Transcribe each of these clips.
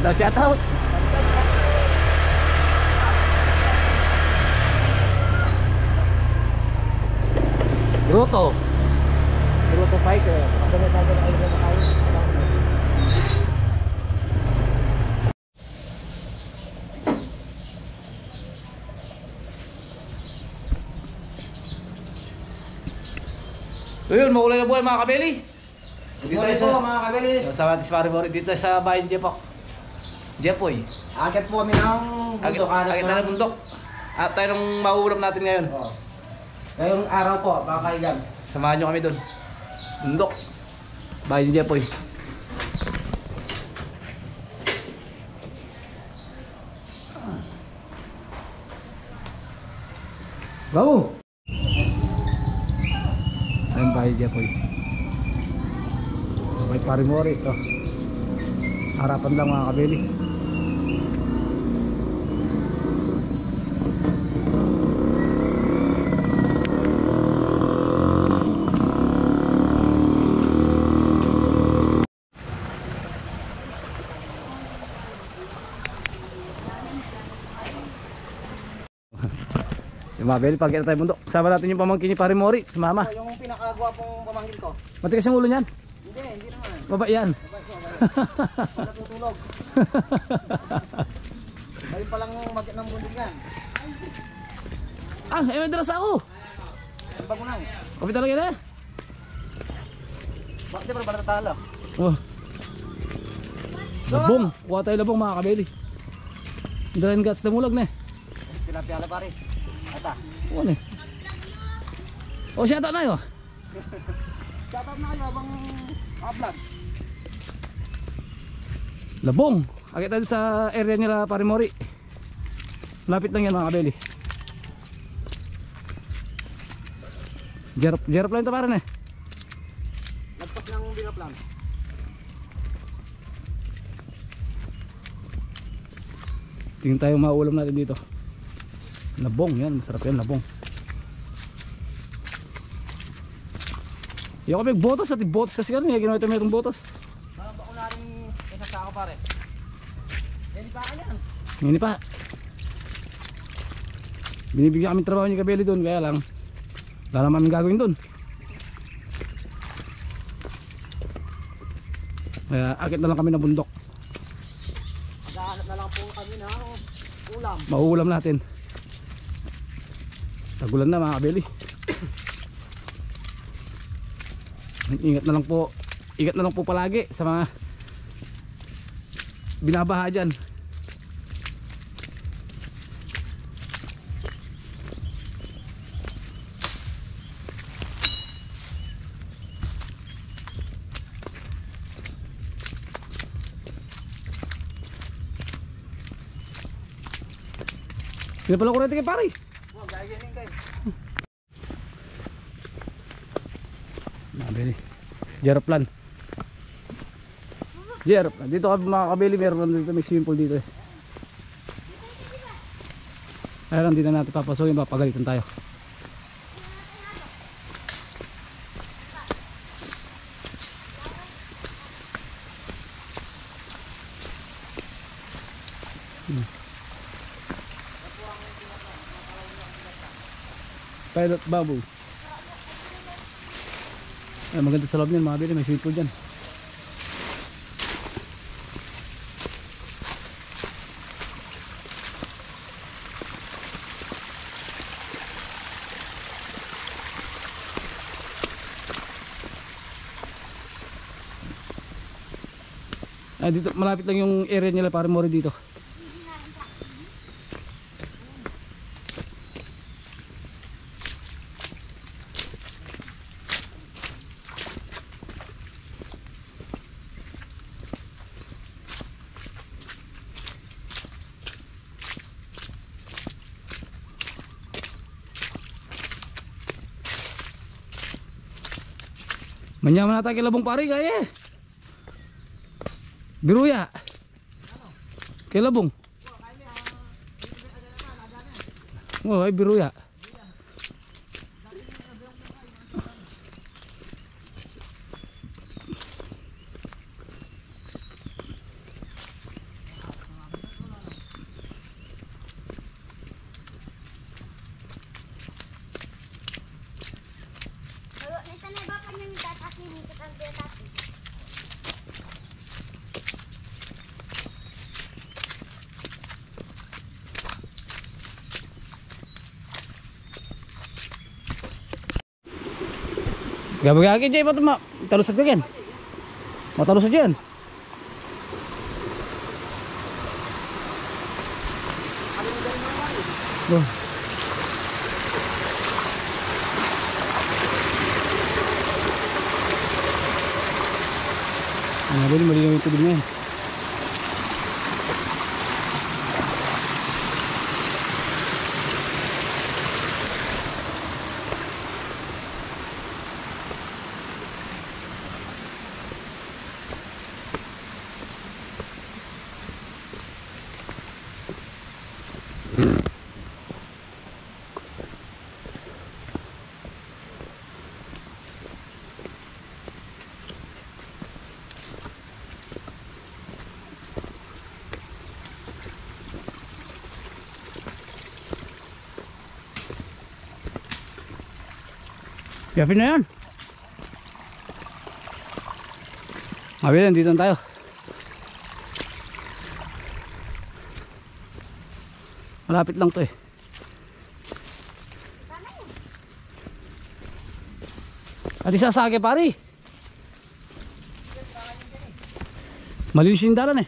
Shout out. Grotto Fighter. Magdamit natin ang ilagay na kayo. So yun, maulay na buhay mga kabeli. Dito tayo sa mga kabeli. Sa Matis Parimori, dito sa bayan Jepo. Jepoy. Akit po kami ng bundok. Akit na ng bundok. At tayo nang mauulam natin ngayon. Oo. Ngayong araw po, mga kaigan. Samahan nyo kami doon. Bundok. Bayan Jepoy. Go! Ayan bayan Jepoy. May Parimori ito. Harapan lang mga kabeli. Yung mga beli, pagkita tayo bundok. Kasama natin yung pamangkin ni Parimori, si Mama. Yung pinakagwapong pamangkin ko. Matigas yung ulo niyan? Hindi naman. Baba yan. Wala tutulog. Ngayon palang mag ng bundok yan. Ah, may dalas ako. Ang bago lang. Kapit talaga na. Bakit ba balatala? Oh. Labong. Kuha tayo labong mga kabeli. Dalayan guts na mulag na eh. Tilapia pare. Ata. Ano eh. Oh, shout out na yun. Shoutout na kayo abang vlog. Labong. Akit tayo sa area nila Parimori. Lapit lang yan mga kabeli. Jerop lang ito pare na eh. Nagpas ng binaplan. Tingin tayo mauulam natin dito. Labong yan, masarap yan labong. Yung kami botos at botos kasi gano'n, ginawa ito mayroong botos. Baka ko na rin isasako pare. Hindi pa yan. Hindi pa. Binibigyan kami trabaho ni Kabeli doon, kaya lang wala naman kami gagawin doon. Kaya akit na lang kami ng bundok. Maghahanap na lang po kami ng ulam. Mauulam natin. Tagulan na mga Kabeli. Ingat na lang po. Ingat na lang po palagi sa mga binabaha dyan. Hindi pala kurente kay pare. Wow, gagaling kayo. Nabili. Jeroplan. Jeroplan. Dito ka mga kabili, meron dito may swimming pool dito eh. Kaya lang dito natin papasukin, papagalitan tayo. Pilot bubble. Ay, maganda sa loob niyan mga bili, may swimming pool dyan. Ay, dito malapit lang yung area nila Parimori dito. Manyaman natin kay Labong pare kaya eh. Biruya. Kay Labong. Oh, ay biruya. Gabagagi dyan, talusad ka yan. Matalusad yan. Oh. Malinaw yung tubig na yan. Yapin na yan. Mabili, nandito na tayo. Malapit lang to eh. At isasage pare. Malinis yung dalan eh.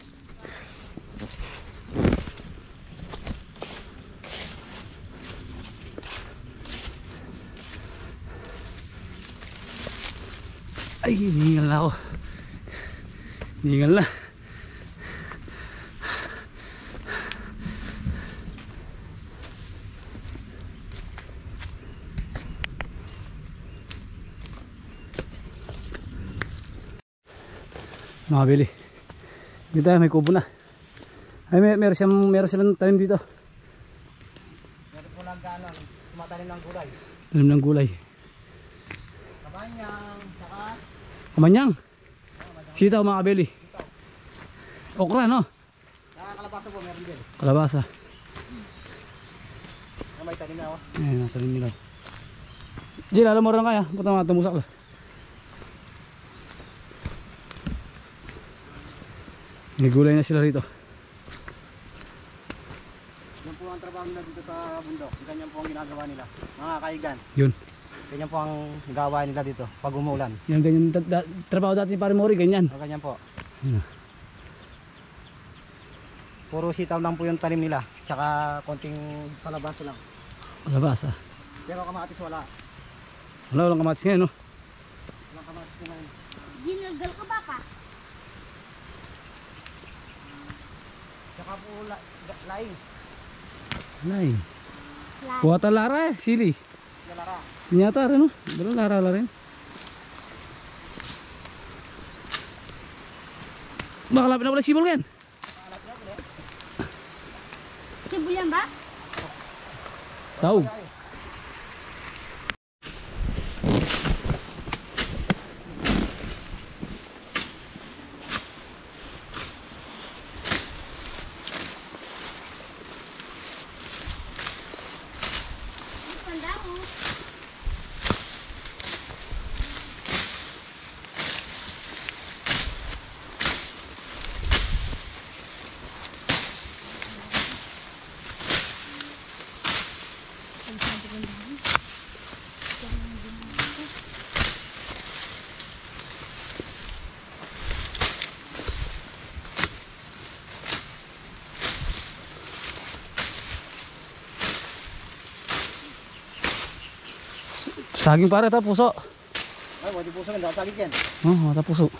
Ay, hinihingal na ako. Hinihingal na. Makabili. Dito may kubo na. Ay, meron silang tanim dito. Meron po lang galang, tumatanim ng gulay. Tanim ng gulay. Kabanyang, saka Kamanyang. Sitaw mga kabili. Okra no? kalabasa po meron din. Kalabasa. May tanim na ako. Ayan, natanim nila. Jil, alam mo rin kaya. Punta mga tumusak lang. May gulay na sila rito. Yan po ang trabaho nila dito sa bundok. Ganyan po ang ginagawa nila. Mga kaigan. Yun. Ganyan po ang gawa nila dito pag umuulan. Yan ganyan. Trabaho dati ni Pare Mori, ganyan. O ganyan po. Yan. Puro sitaw lang po yung tanim nila. Tsaka konting kalabasa lang. Kalabasa. Pero kamatis wala. Wala, walang kamatis ngayon, no? Walang kamatis ngayon. Ginagal ka ba pa? Tsaka po laing. Alay. Buwata lara eh, sili. Yalara. Nyata rin, no? Pero lara rin. Makalapit na pala sibol yan. Sibulan ba? Saug. Tanda mo. Saging pare, ta puso. Ay, wadi puso lang. Dasagit yan. Oh, ta puso.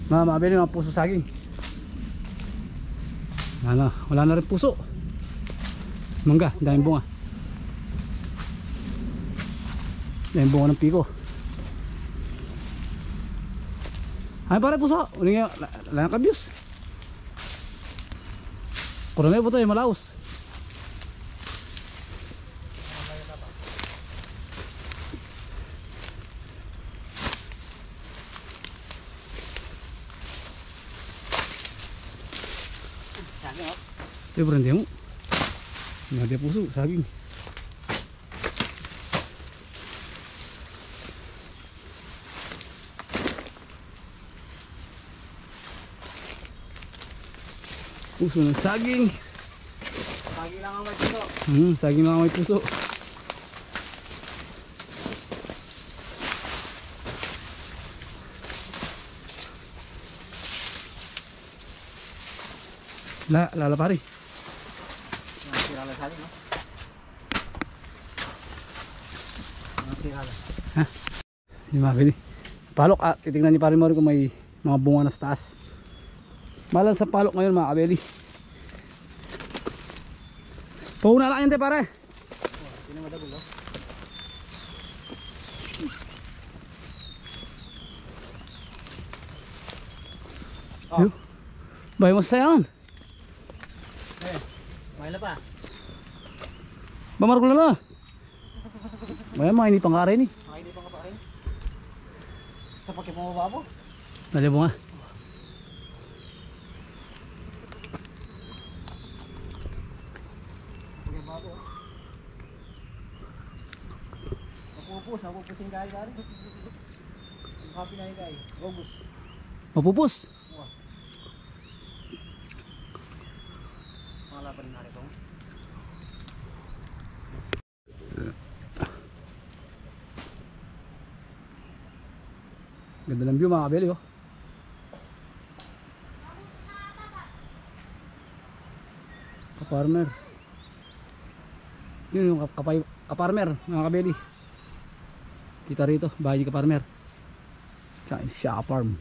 Mabili mga puso saging. Wala na rin puso. Mangga, daming bunga. Daming bunga ng piko. Ay pare puso, uling nga, lang kabyos. Kurang na po tayo, malaos. prende mo. Hindi dia puso, saging. Puso ng saging. Pagi lang ang may puso. Saging lang may puso. Lala pare. Mga sirala sa atin, no? Mga sirala. Yung mabili. Palok, titignan ni pare Mori kung may mga bunga na sa taas. Malan sa palok ngayon mga kabeli. Pauna lang yun te pare. Hindi na madagol, no? Oh. Bay mo sa yan. Mahal pa. Bamar ko na. May mga ini pangkare ni. Mga hindi pa ka pa rin. Sa pagkipumaba po. Dali bunga. Pagkipumaba po. Napupusin kaya kari. Yung happy na kaya. Gobus. Mapupus. Mga laban na rin po. Ganda ng view mga kabeli oh. Kaparmer. Yun yung kaparmer mga kabeli. Kita rito, bahay ni kaparmer. Siya farm.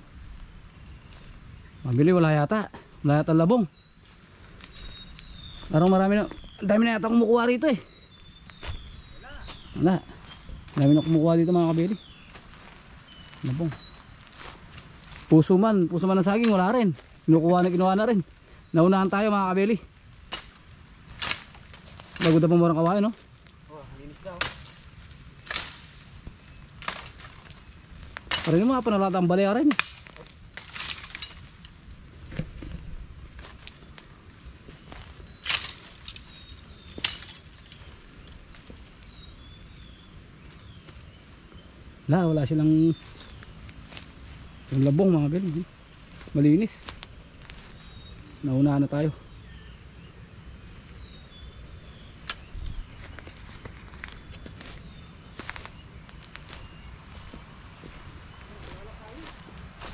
Mabili wala yata. Wala yata labong. Parang marami na. Dami na yata kumukuha rito eh. Wala. Dami na kumukuha dito mga kabeli. Labong. Puso man ng saging wala rin. Kinuha na rin. Naunahan tayo mga kabeli. Bago na pumurang kawain no? Oh, linis daw. Parang yung mga panalatang balaya rin. Wala silang yung labong mga kabeli. Malinis. Naunahan na tayo.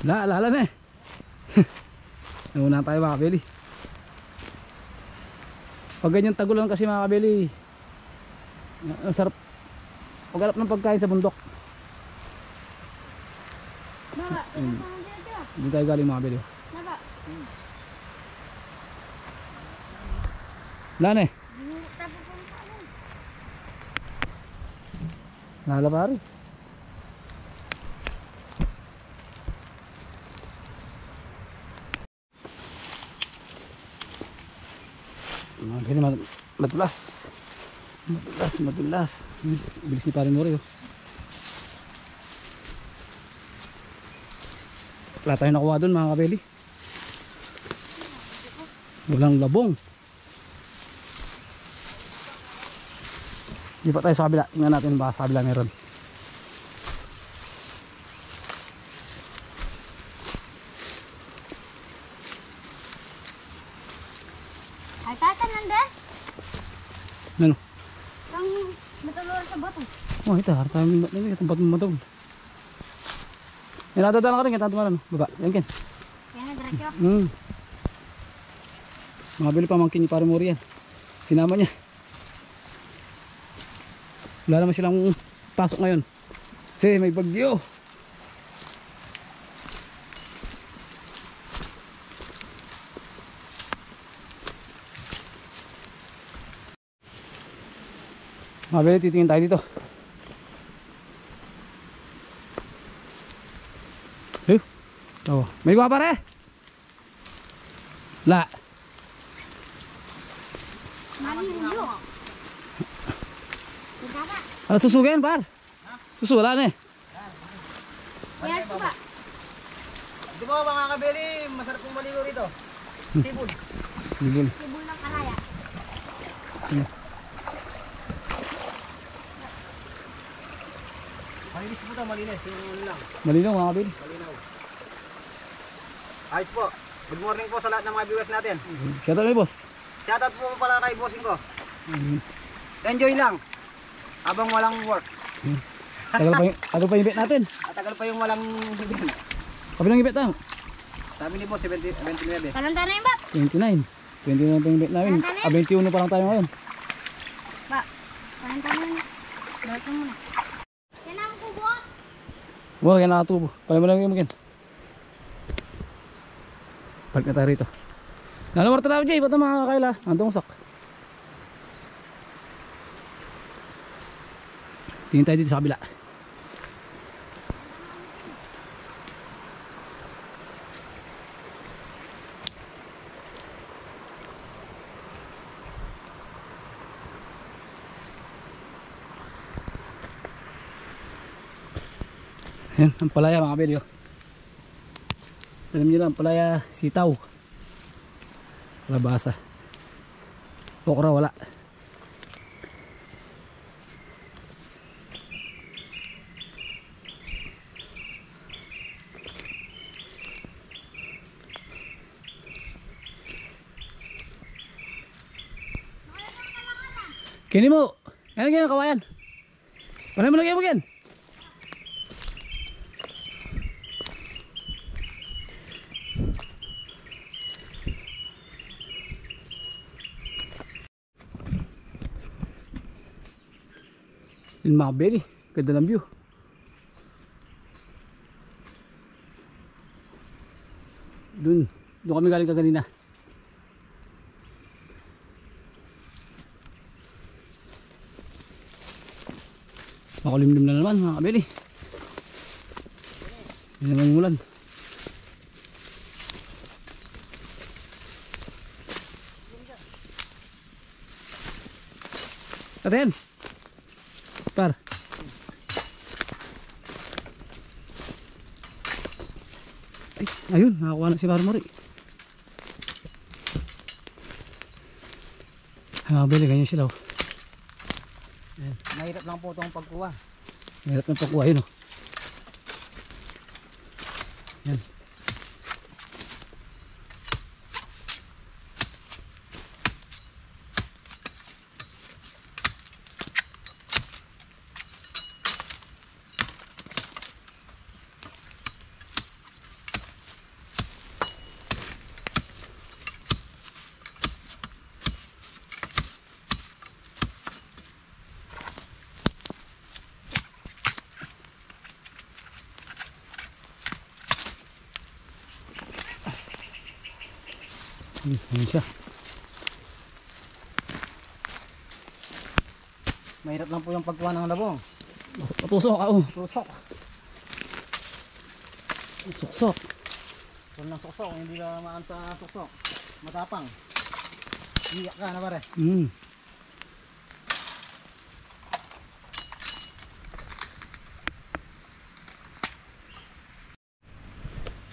Lala na eh. Nauna tayo mga kabeli. Pag ganyan tagulan kasi mga kabeli, ang sarap maghanap ng pagkain sa bundok. Baba, Hindi tayo galing mga kabeli. baba. Lala eh. Tapos po sa ano? Lala pare. Mga kabeli madulas. Bilis ni pare Mori oh. Wala tayong nakuha doon mga kabeli. Walang labong. Hindi pa tayo sa kabila. Tingnan natin baka sa kabila meron. Ay, tatan nanda. Ano? Kang matulor sa bato. Oh, ito. Harap tayo itong ba't mo matog. Yan natadala ka rin. Yan tatumaran. Baba. Yan ken. Yan ang diretso. Mga bili pamangkin ni pare Mori yan. Sinama niya. Wala naman silang pasok ngayon. Kasi may bagyo. Mga bili, titingin tayo dito. Oh, may gua pare. La. Mali ulo. Baba. Ano susugan par? Susu wala na eh. Yan po ba? Di ba mga kabeli, masarap pong maligo rito. Tibul. Libon. Sibul ng karaya. Malinis po daw, malinis. Yung ano lang, Malinaw mga kabili. malinaw. Ayos po. Good morning po sa lahat ng mga viewers natin. Shout out boss. Shoutout po pala kay bossing ko. Enjoy lang. Habang walang work. Tagal pa yung bet natin. At tagal pa yung walang event. Kapi ng ibet lang. Sabi ni boss, 29. Talanda na yung bab. 29. 29 pa yung bet namin. 21 pa lang tayo ngayon. Ba, talanda na yun. Balik mo muna. Yan ang kubo. Wow, yan nakatubo. Pala mo lang yung magin. Balik na tayo rito. Nalamar tayo Jay, ba't na mga kakaila? Andong sak. Tingin tayo dito sa kabila. Yan, ang palaya mga kabili. Alam nyo lang, palaya sitaw. Labasa. Okra wala. Kini mo. Ano ganyan kawayan? Wala mo lagyan mo yan. Yung mga beli, ganda ng view. Doon kami galing kaganina. Makulimlim na naman mga kabeli. Hindi naman umulan. Aten! Par. Ay, ayun, nakakuha na si Marmari. Bili, ganyan sila. Oh. Mahirap lang po itong pagkuha. Mahirap na pagkuha yun. Oh. Yan. Yan siya. Mahirap lang po yung pagkuha ng labong. Matusok ako. Tusok. Suksok. Kung ng suksok, hindi ka maan sa suksok. Matapang. Iyak ka na pare.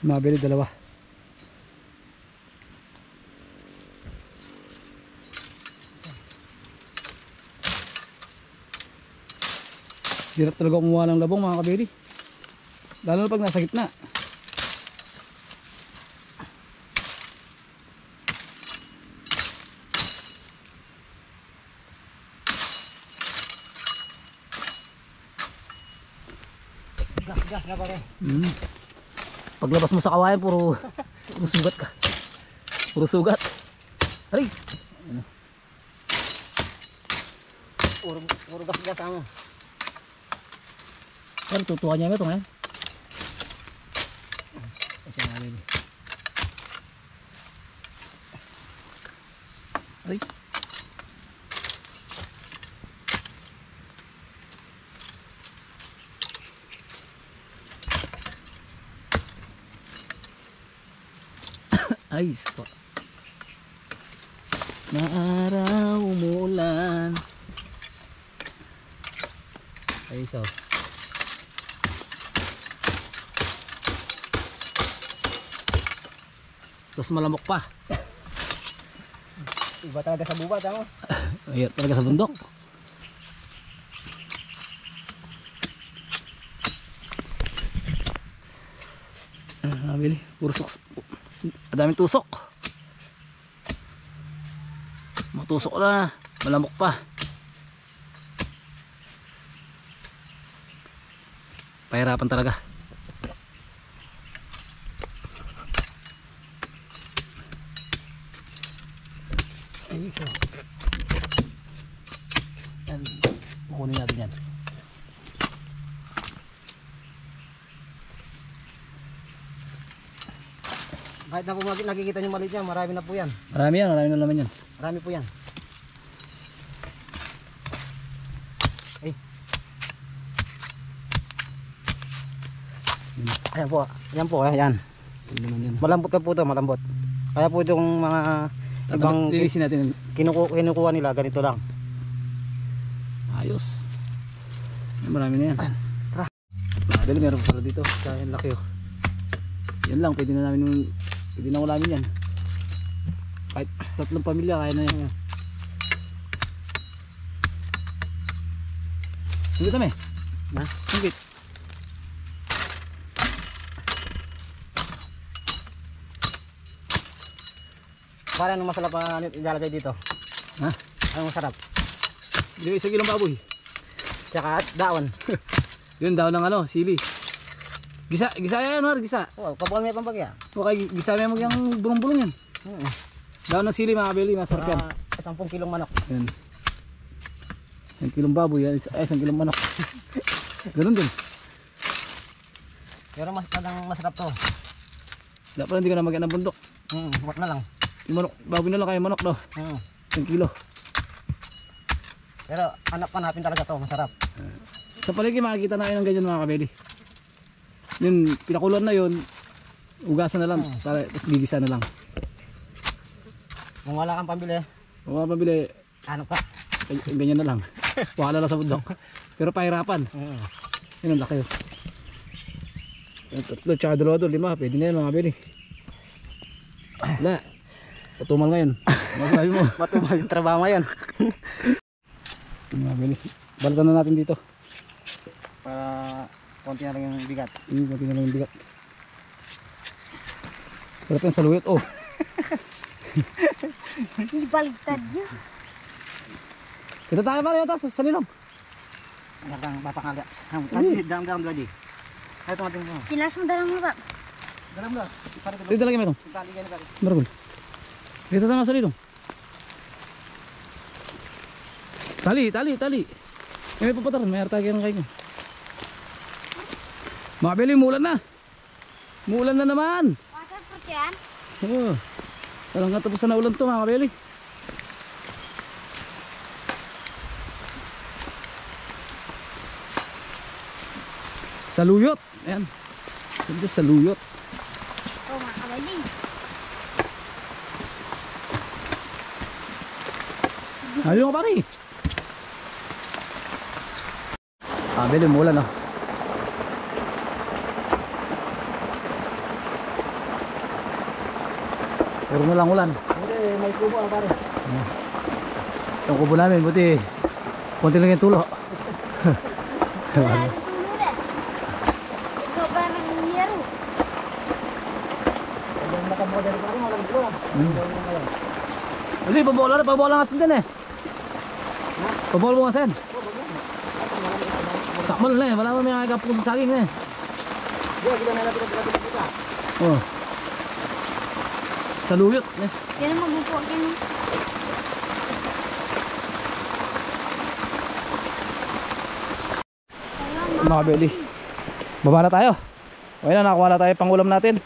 Mabili dalawa. Hirap talaga kumuha ng labong mga kabili. Lalo na pag nasa gitna. Gas na pare. Paglabas mo sa kawayan, puro sugat ka. Puro sugat. Aray! Puro gas mo. Pero tutuwa niya ba ito ngayon? Kasi namin. Aray! Ayos po. Na araw umulan. Ayos oh. Tapos malamok pa. Iba talaga sa bubat, ano? Ayun talaga sa bundok. Bili, puro sok. Daming tusok. Matusok na, malamok pa. Pahirapan talaga. Ay, so. Yan, kukunin natin yan. Kahit na po nakikita nyo maliit yan, marami na po yan. Marami na naman yan. Marami po yan. Ay. Ayan po, ayan po, ayan. Yan naman yan. Malambot ka po ito, malambot. Kaya po itong mga ibang Lilisin natin. kinukuha nila, ganito lang. Ayos. Marami na yan. Dali, meron pala dito. Kaya laki oh. Yan lang, pwede na namin pwede na ulamin yan. Kahit 3 pamilya kaya na yan. Sungkit kami. Ha? Sungkit. Para anong masarap na ilalagay dito? Ha? Anong masarap? Hindi ko 1 kilong baboy. Tsaka daon. Yun daw ng ano, sili. Gisa yan, Mar, gisa. Oh, kabukan may pampagya. Okay, gisa mo yung bulong-bulong yan. Daw ng sili mga kabeli, masarap yan. 10 kilong manok. Yan. 1 kilong baboy, 1 kilong manok. Ganun din. Pero mas masarap to. Dapat hindi ka na magyan ng bundok. Wag na lang. Yung manok, baboy na lang kayo manok daw. 1 kilo. Pero hanapin talaga to, masarap. Sa palengke makikita na kayo ng ganyan mga kabeli. Yun, pinakuluan na yun, ugasan na lang, para gigisa na lang. Kung wala kang pambili, Kung mga pabili, hanap ka. ganyan na lang. Wala na sa bundok. Pero pahirapan. Yun ang laki yun. Yung 3, tsaka 2, 5, pwede na yun mga kabeli. Wala. Patumal ngayon. Masasabi mo. Matumal yung trabaho ngayon. Mga kabeli. Balatan na natin dito. Para konti na lang yung bigat. Konti na lang yung bigat. Sarap yung saluyot. Oh. Ibaligtad yun. Kita tayo pala yata sa linom. Ang batang agas. Dalam lagi. Ay, tumating mo. Sinas mo dalang mo ba? Dalam lang. Dito lagi meron. Tali yan na. Maragol. Dito sama sa linom. Tali. May papataran, may artagay ng kayo. Mga kabeli, muulan na. Muulan na naman. Waterproof yan? Oo. Walang katapusan na ulan to mga kabeli. Saluyot. Ayan. Ito saluyot. Oo mga kabaling. Ayaw ka pare. Kabeli, umulan oh. Puro na lang ulan. Hindi, may kubo ang pare. Itong kubo namin, buti konti lang yung tulo. Wala na tulo na. Ikaw ba nang niyaro? Yung makamodel pa rin, walang gulo. Hindi, pabola nga sin din eh. Pabola mo nga sin. Sakmal na eh, wala mo may nakakapuso sa akin eh. Hindi, gila na natin ang kita. Oh. Saluyot eh. Yan ang mabupo akin. Mga beli, baba na tayo. Okay na, nakakuha na tayo pang ulam natin.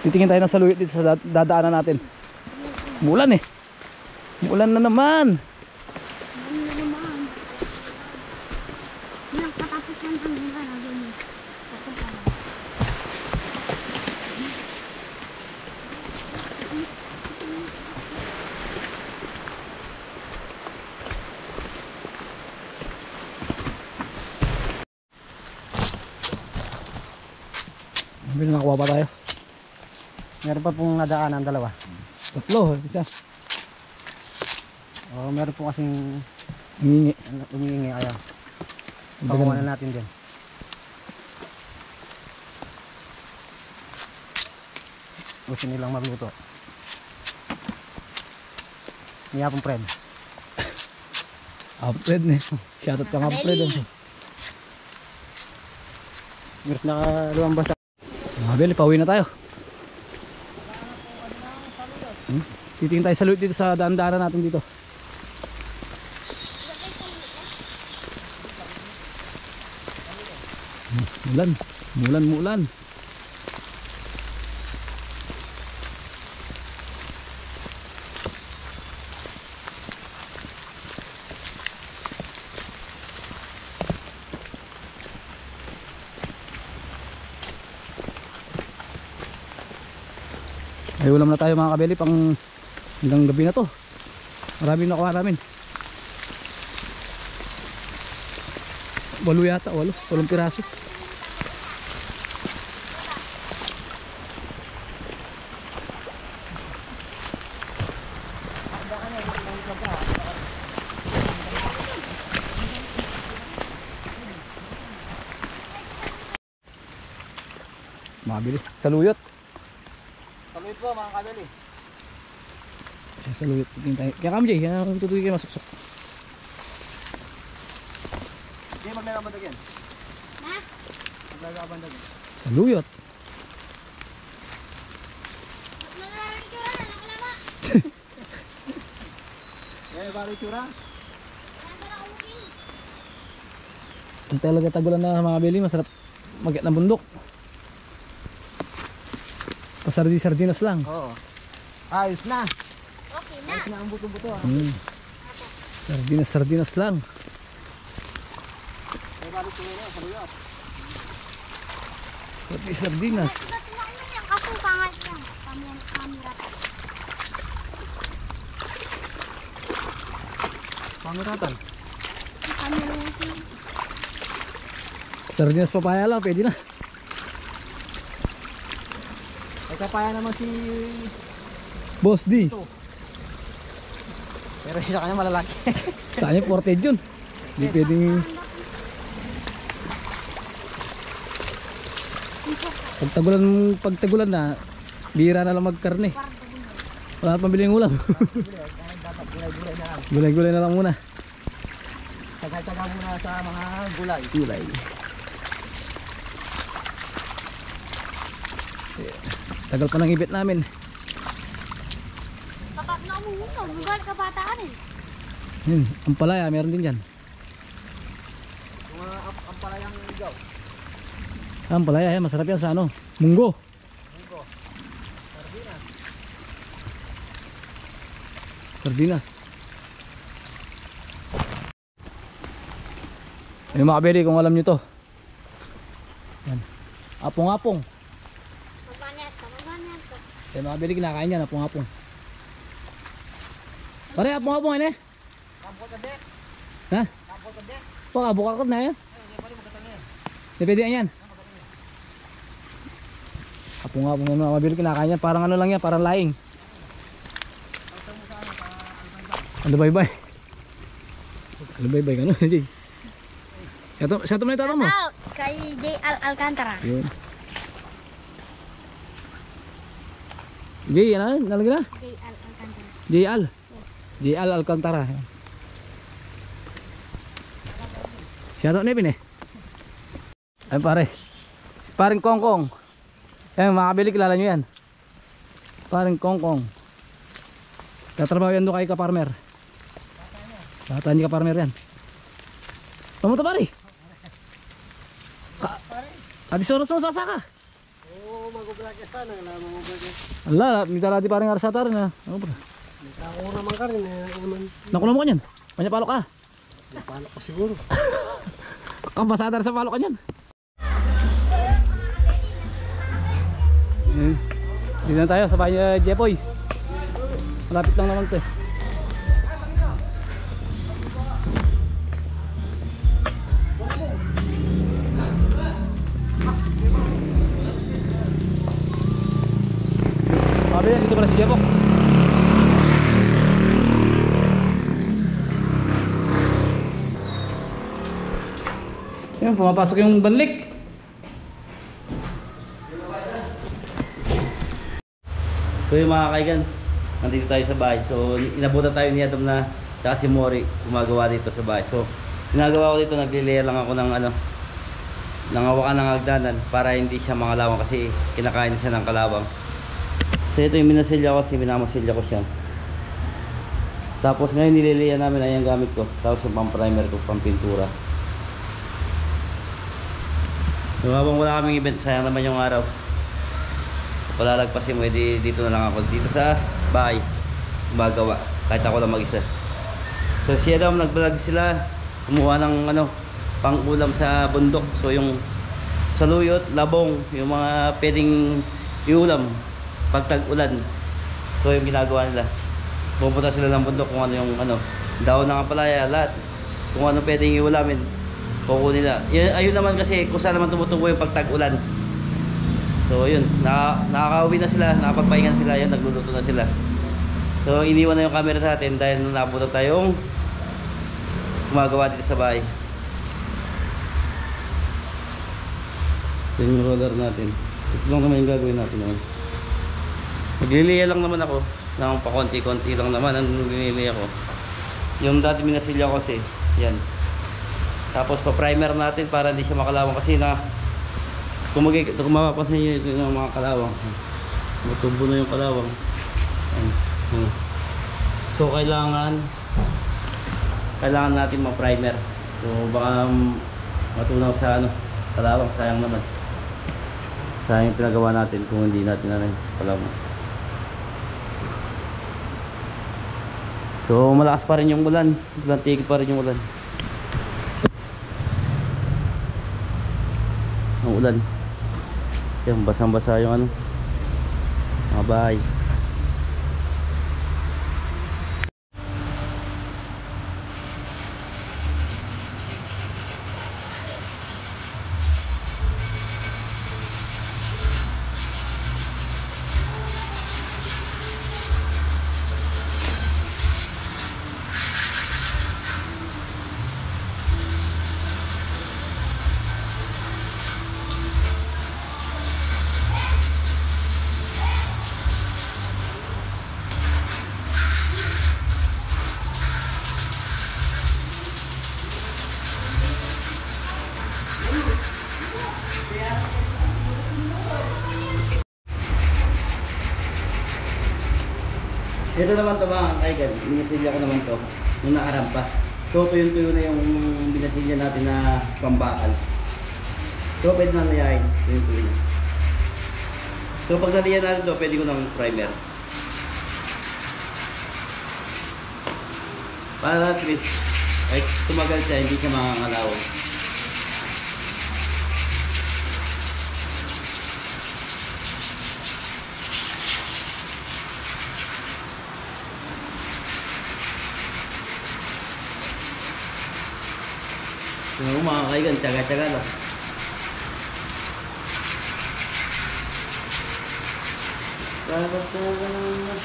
Titingin tayo ng saluyot dito sa dadaanan natin. Umulan eh. Umulan na naman. Nakatapos lang ang mga nagano. Nakakuha pa tayo. Meron pa pong nadaanan, dalawa. Tatlo, isa. Oo, meron po kasing Hingi. umiingi. Ayaw. Ang Pakuha tagal. na natin din. Gusto nilang magluto. Niya pong friend. Fred na. Shoutout ka nga Fred. Meron nakaluwang basta. Mga Beli, pauwi na tayo. Titingin tayo sa loot dito sa daan-daanan natin dito. Mulan, mulan. Ay ulam na tayo mga kabeli pang hanggang gabi na to. Marami nakuha namin. 8 yata, 8 piraso. Mabili. Saluyot. Saluyot po mga kabeli. Saluyot. Tingin tayo. Kaya kami Jay, kaya tutuloy kayo masuksok. Hindi maglalabandag yan. Na? Maglalabandag yan. Saluyot. Nalalang itsura na, nakalama. Eh, bali tsura. Nandun ako uling. Ang talaga tagulan na mga kabeli, masarap mag-get ng bundok. Pasardi-sardinas lang. Oo. Ayos na. Okay na. Ayos na ang buto-buto. Sardinas lang. Eh, bali tsura na. Saluyot. Sardinas. Ano yan? Kaso pangat yan. Kamera. Pamiratan. Kamera yan. Sardinas papaya lang, pwede na. Ay, kapaya naman si... Boss D. Pero sa kanya malalaki. Sa kanya ported yun. Hindi pwedeng... Pagtagulan na, bihira na lang magkarne. Wala na pambiling ulam. Gulay-gulay na lang muna. Tagal-tagal muna sa mga gulay. Gulay. Tagal pa ng ibit namin. Kapag naumuhunaw, lugar kabataan eh. Yun, ang palaya, meron din dyan. Mga ampalayang ligaw. Ang palaya, masarap yan sa ano, munggo. Sardinas. Yung mga kabeli, kung alam nyo to. Yan. Apong-apong. Magbanat ka. Yung mga kabeli, kinakain yan, apong-apong. Pare, apong-apong yan eh. Kampot ka de. Ha? Kampot ka de. Bukakot na yan. Hindi pwede yan. Apong-apong yan mga kabeli, kinakain yan. Parang ano lang yan, parang laing. Ano bye-bye? Ano bye-bye ka no? Siya ito na itatang mo? Out kay J. Alcantara. Yun. Jay, ano? Nalagay na? J. Alcantara. JL Alcantara. Siya ito na ipin eh. Ayun pare. Si paring Kongkong. Ayun mga kabili, kilala nyo yan. Paring Kongkong. Tatrabaho yan doon kay Kaparmer. Tata niya Kaparmer yan. Pamunta pare. Adi soros mo sasaka. Oo, mag-vlog ka sana. Mag-vlog ka. Allah, mitala di parang arsata rin ha. Ano ba? Ako naman ka rin. Nakuha mo kanyan. Panyapalo ka. Napalak ko siguro. Kampasadar sa palo kanyan. Dito na tayo sa bahay Jepoy. Malapit lang naman ito eh. kabila, dito pala si Jebok. Ayun, pumapasok yung banlik. So yung mga kaigan, nandito tayo sa bahay. So inabutan tayo ni Adam na saka si Mori gumagawa dito sa bahay. So ginagawa ko dito, nagliliya lang ako ng nangawakan ng hagdanan para hindi siya mangalawang kasi kinakain siya ng kalawang. So ito yung minasilya ko kasi minamasilya ko siya. Tapos ngayon nililiya namin ay ang gamit ko. Tapos yung pang primer ko, pang pintura. So habang wala kaming event, sayang naman yung araw. Palalagpasin mo, dito na lang ako dito sa bahay gumagawa kahit ako lang mag-isa. So si Adam, nag-vlog sila, kumuha ng pang ulam sa bundok. So yung saluyot, labong, yung mga pwedeng iulam pag tag-ulan. So yung ginagawa nila, pupunta sila ng bundok kung ano yung daon ng ampalaya, lahat kung ano pwedeng iulamin kukunin nila. Ayun naman kasi kung saan naman tumutubo yung pag tag-ulan. So yun, nakakauwi na sila, nakapagpahinga sila, yun, nagluluto na sila. So iniwan na yung camera sa atin dahil napunta tayong gumagawa dito sa bahay. So yung roller natin, ito lang naman yung gagawin natin naman. Nagliliya lang naman ako ng pakonti-konti lang naman ang nagliliya ko. Yung dati minasilya ko kasi yan, tapos pa-primer natin para hindi siya makalawang kasi kung mapapansin nyo ito yung mga kalawang, matubo na yung kalawang. So kailangan natin ma-primer. So baka matunaw sa kalawang, sayang naman. Sayang yung pinagawa natin kung hindi natin kalawang. So malakas pa rin yung ulan, tigil pa rin yung ulan. Ang ulan. Yan, basang-basa yung mga bahay. Ito naman ito mga kaigan, binasilya ko naman ito nung nakarampa. So tuyo-tuyo na yung binasilya natin na pambakal. So pwede na nayayin, tuyo-tuyo na. So pag naliyan natin ito, pwede ko ng primer. Para at least, kahit tumagal siya, hindi siya makakalaw. So mga kaigan, tsaga-tsaga lang. Tsaga-tsaga lang.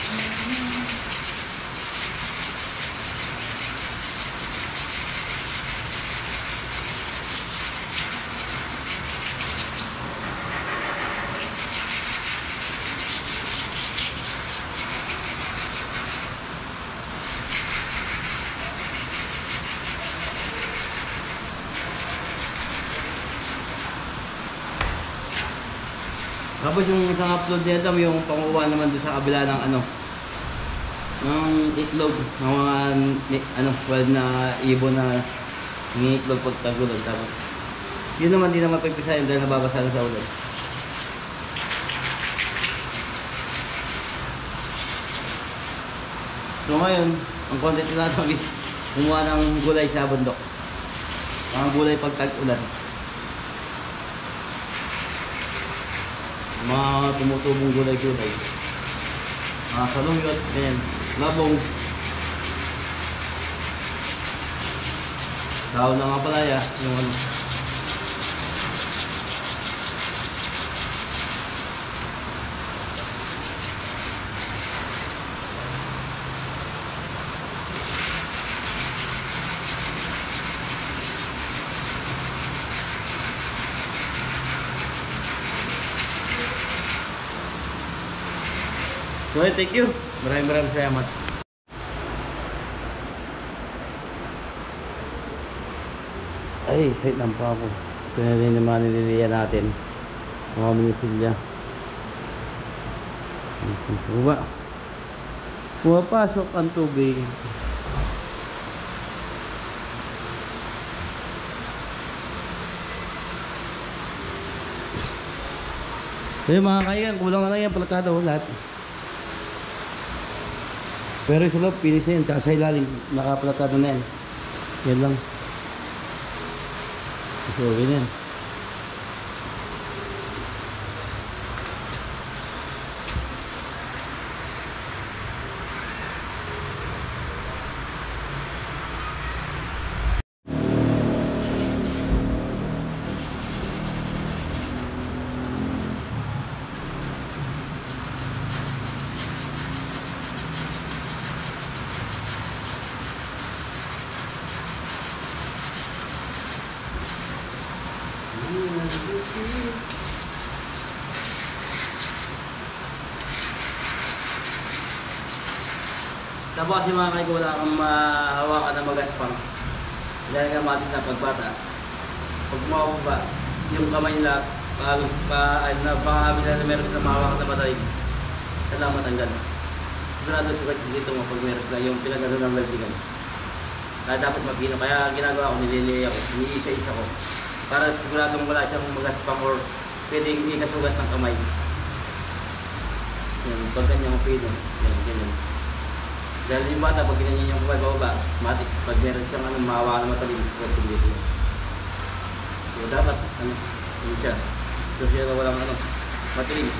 Tapos yung isang upload nito, yung panguha naman doon sa kabila ng ng itlog, ng mga wild na ibon na itlog pag tagulog. Tapos yun naman di naman pagpisahin dahil nababasa na sa ulan. So ngayon, ang content natin is kumuha ng gulay sa bundok. Mga gulay pag tag-ulan. Mga tumutubong gulay-gulay, mga saluyot, ganyan, labong, daon ng ampalaya, yung So thank you. Maraming salamat. Ay, site lang pa ako. Ito na rin naman nililiya natin. Mga minisilya. Pumapasok ang tubig. So mga kaigan, kulang na lang yan palatado lahat. Pero sa loob, pinis na yan. Tsaka sa ilalim, nakapalatado na yan. Yan lang. So, ganyan. Tapos kasi mga kaigo, wala kang mahawakan na magaspang. Dahil nga matin na pagbata. Pag mawaba, yung kamay nila, pangabi na meron na mahawakan na matay. Kailangan matanggal. Sigurado sugat dito mo pag meron na yung pinagano ng weldigan. Kaya dapat mapino. Kaya ginagawa ko, nililiyay ako, iniisa-isa ko. Para siguradong wala siyang magaspang or pwedeng hindi kasugat ng kamay. Yan, pag ganyan mo pino. Yan, ganyan. Dahil yung bata, pag ginanyan yung kumay bababa, matik, pag meron siyang mahawa na matalim, pwede dito. So dapat, yun siya. So siya walang matalim.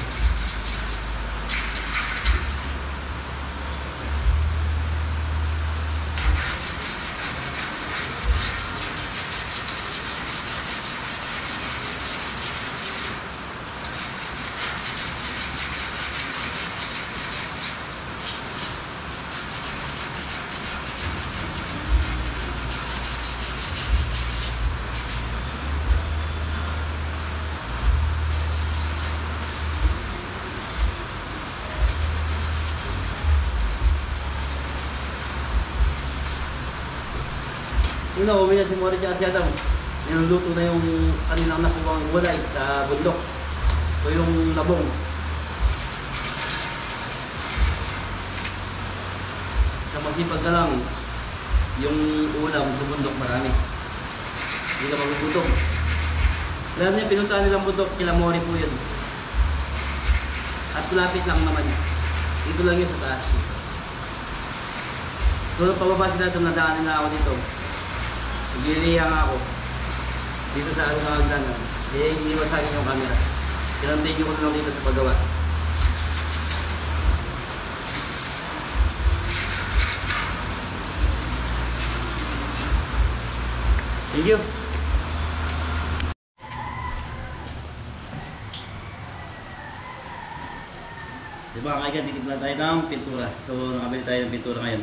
Una, uwi na si Mori at si Adam. Niluluto na yung kanilang nakuha ang gulay sa bundok. So yung labong. Sa masipag ka lang, yung ulam sa bundok marami. Hindi ka magugutom. Alam niya, pinuntahan nilang bundok, kila Mori po yun. At lapit lang naman. Dito lang yun sa taas. So pababa sila ito, nadaan nila ako dito. Nagliliyang ako dito sa ano na hagdanan. Kaya iniwas sa akin yung camera. Kinantay ko na lang dito sa paggawa. Thank you. Diba kaya titignan tayo ng pintura. So nakabili tayo ng pintura ngayon.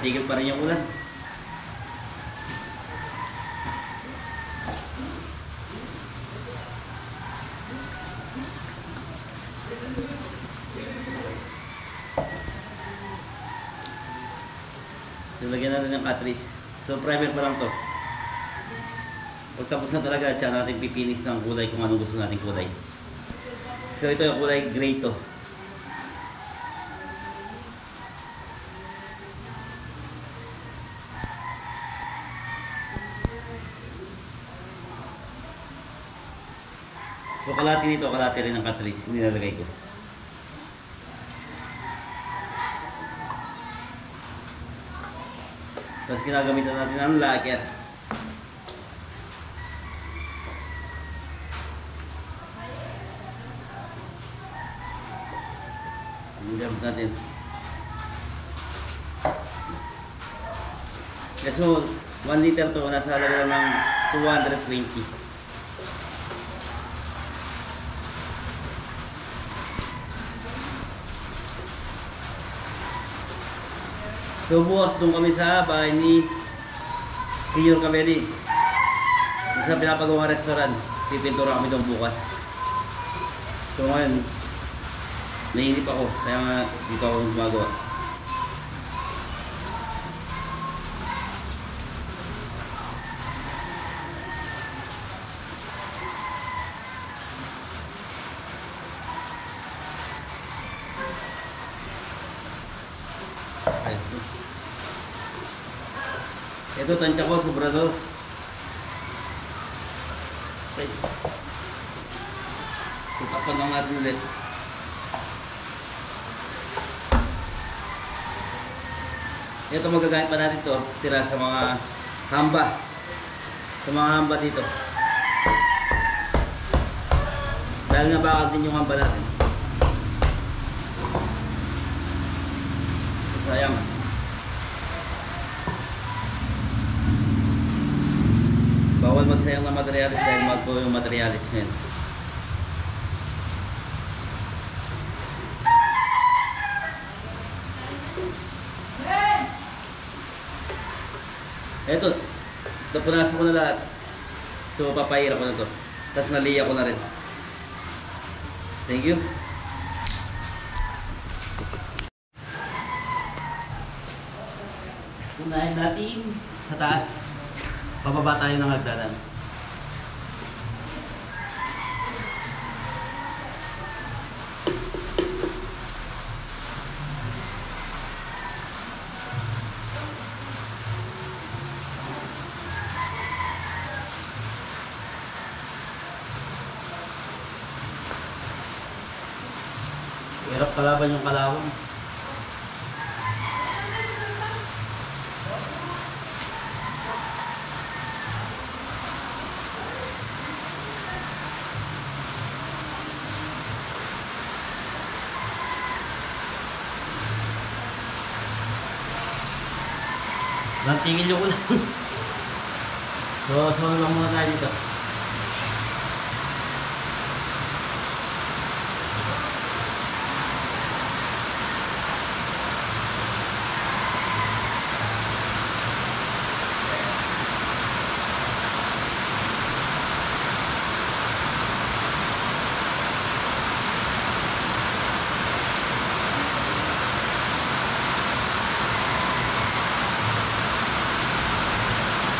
Tigil pa rin yung ulan. Lagyan natin ng cartridge. So primer pa lang to. Pag tapos na talaga, tsaka natin pipinis ng kulay kung anong gusto natin kulay. So ito yung kulay gray to. So kalati nito, kalati rin ng cartridge, nilalagay ko. Tapos ginagamitan natin ng lacquer. Ginamit natin. So 1 liter to, nasa halaga ng 220. So bukas doon kami sa bahay ni Senior Cabelli. Sa pinapagawang restaurant. Pipintura kami doon bukas. So ngayon, nainip ako, kaya nga dito ako gumagawa. Ayan. Ito tansya ko, sobrador. Okay. Tutakpan lang natin ulit. Ito magagamit pa natin to, tira sa mga hamba. Sa mga hamba dito. Dahil nabakal din yung hamba natin. So, sayang. Bawal magsayang ng materialis dahil mahal po yung materialis ngayon. Eto, napunasan ko na lahat. So, papahira ko na to. Tapos naliya ko na rin. Thank you. Unahin natin sa taas. Pababa tayo ng hagdanan. Hirap kalaban yung kalawang. Lantingin nyo ko lang. So, sumunod lang muna tayo dito.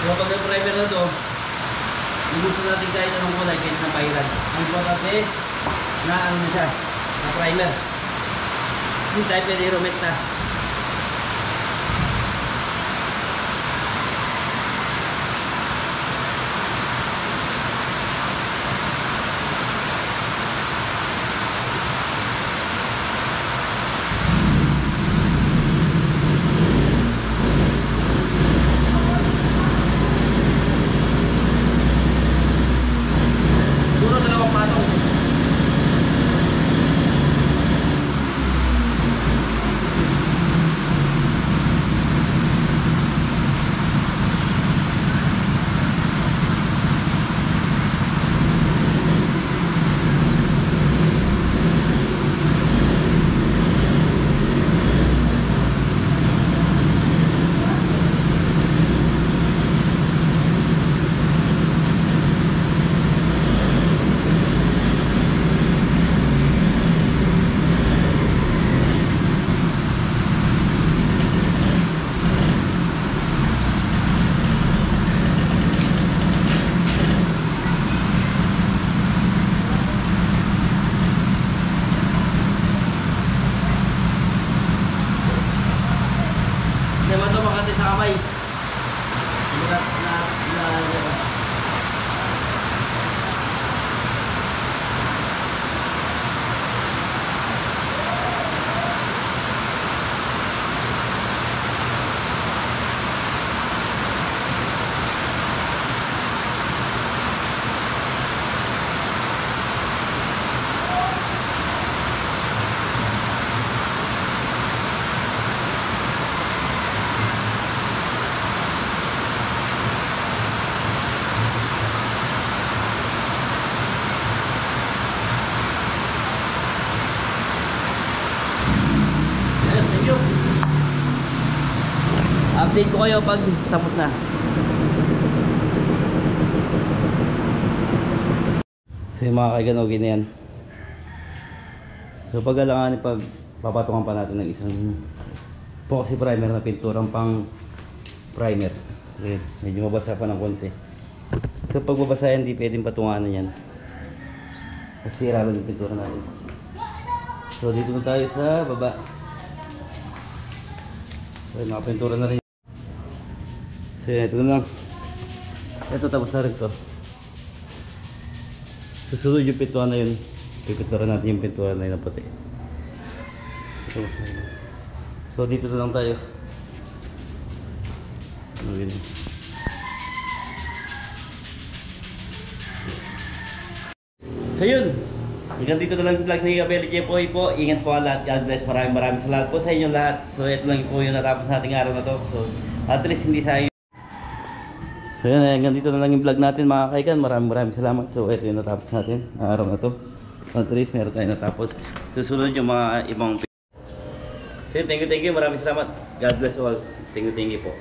So, pag yung primer na to, gusto natin kahit anong kulay, kahit na pailan. Ang importante na ano na siya, na primer. Hindi tayo pwede rumekta. Diba ito makati sa kamay? Update ko kayo pag tapos na. So yung mga kaiganogin na yan, So pag-alanganin, pag papatungan pa natin ng isang epoxy primer na pinturang pang primer. Okay, medyo mabasa pa ng konti. So pag mabasa yan, hindi pwedeng patunganan yan. Kasi sira lang yung pintura natin. So dito na tayo sa baba. So nakapintura na rin. So ito na lang. Ito tapos na rin to. Susunod yung pintura na yun. Pipintura natin yung pintura na yun na puti. So dito na lang tayo. Ano yun? Ayun! Hanggang dito na lang yung vlog ni Gabelli Jepoy po. Ingat po ang lahat. God bless. Maraming salamat po sa inyo lahat. So ito lang po yung natapos nating araw na to. So at least hindi sayang. So yun, hanggang dito na lang yung vlog natin mga kaigan. Maraming salamat. So ito yung natapos natin ang araw na to. At least meron tayo natapos. Susunod yung mga ibang. So thank you. Maraming salamat. God bless all. Thank you po.